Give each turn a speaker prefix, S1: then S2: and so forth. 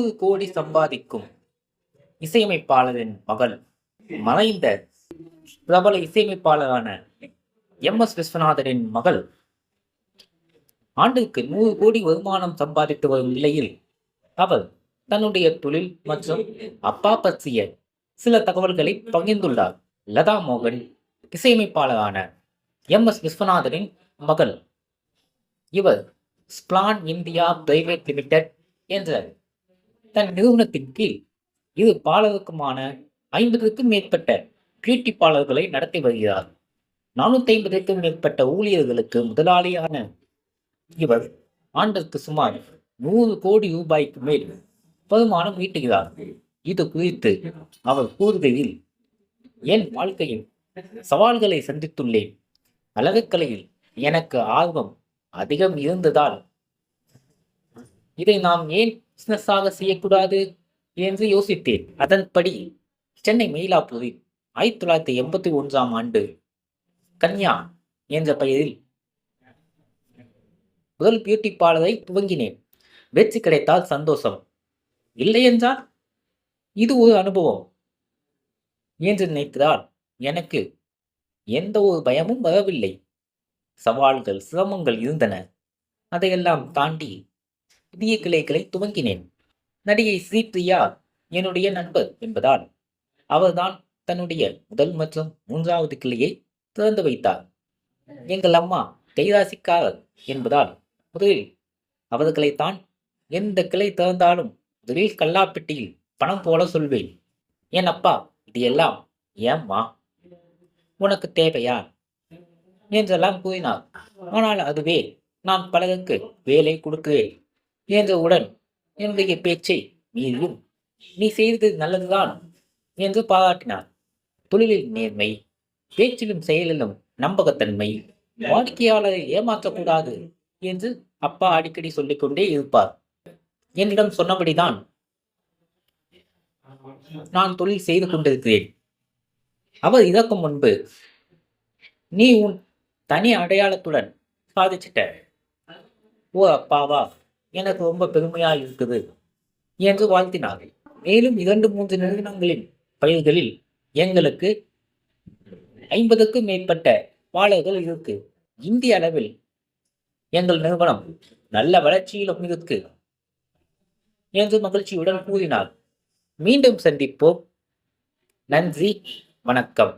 S1: 100 கோடி சம்பாதிக்கும் இசையமைப்பாளரின் மகள், மறைந்த பிரபல இசையமைப்பாளரான விஸ்வநாதரின் மகள் ஆண்டுக்கு 100 கோடி வருமானம் சம்பாதித்து வரும் நிலையில் அவர் தன்னுடைய தொழில் மற்றும் அப்பா பற்றிய சில தகவல்களை பகிர்ந்துள்ளார். லதா மோகன் இசையமைப்பாளரான விஸ்வநாதரின் மகள். இவர் ஸ்பிளான் இந்தியா பிரைவேட் லிமிடெட் என்ற தன் நிறுவனத்தின் கீழ் இரு பாலருக்குமான 50க்கும் மேற்பட்ட பியூட்டி பார்லர்களை நடத்தி வருகிறார். 450க்கும் மேற்பட்ட ஊழியர்களுக்கு முதலாளியான இவர் ஆண்டிற்கு சுமார் 100 கோடி ரூபாய்க்கு மேல் வருமானம் ஈட்டுகிறார். இது குறித்து அவர் கூறுகையில், என் வாழ்க்கையில் சவால்களை சந்தித்துள்ளேன். அழகுக்கலையில் எனக்கு ஆர்வம் அதிகம் இருந்ததால் இதை நாம் ஏன் பிசினஸாக செய்யக்கூடாது என்று யோசித்தேன். அதன்படி சென்னை மயிலாப்பூரில் 1981ஆம் ஆண்டு கன்யா என்ற பெயரில் முதல் பியூட்டி பார்லரை துவங்கினேன். வெற்றி கிடைத்தால் சந்தோஷம், இல்லை என்றால் இது ஒரு அனுபவம் என்று நினைத்ததால் எனக்கு எந்த ஒரு பயமும் வரவில்லை. சவால்கள், சிரமங்கள் இருந்தன. அதையெல்லாம் தாண்டி புதிய கிளைகளை துவங்கினேன். நடிகை ஸ்ரீபிரியா என்னுடைய நண்பர் என்பதால் அவர்தான் தன்னுடைய முதல் மற்றும் 3வது கிளையை திறந்து வைத்தார். எங்கள் அம்மா கைராசிக்காரர் என்பதால் முதலில் அவர்களைத்தான் எந்த கிளை திறந்தாலும் முதலில் கல்லாப்பெட்டியில் பணம் போட சொல்வேன். என் அப்பா, இது எல்லாம் ஏம்மா, உனக்கு தேவையா என்றெல்லாம் கூறினார். ஆனால் அதுவே நான் பலருக்கு வேலை கொடுக்கிறேன் என்றவுடன் என்னுடைய பேச்சை மீறியும் நீ செய்தது நல்லதுதான் என்று பாராட்டினார். தொழிலில் நேர்மை, பேச்சிலும் செயலிலும் நம்பகத்தன்மை, வாடிக்கையாளரை ஏமாற்றக்கூடாது என்று அப்பா அடிக்கடி சொல்லிக்கொண்டே இருப்பார். என்னிடம் சொன்னபடிதான் நான் தொழில் செய்து கொண்டிருக்கிறேன். அவர் இறக்கும் முன்பு, நீ உன் தனி அடையாளத்துடன் சாதிச்சிட்ட, ஓ அப்பாவா, எனக்கு ரொம்ப பெருமையா இருக்குது என்று வாழ்த்தினார். மேலும் 2-3 நிறுவனங்களின் பயிர்களில் எங்களுக்கு 50க்கும் மேற்பட்ட பாலர்கள் இருக்கு. இந்திய அளவில் எங்கள் நிறுவனம் நல்ல வளர்ச்சியிலும் இருக்கு என்று மகிழ்ச்சியுடன் கூறினார். மீண்டும் சந்திப்போம். நன்றி, வணக்கம்.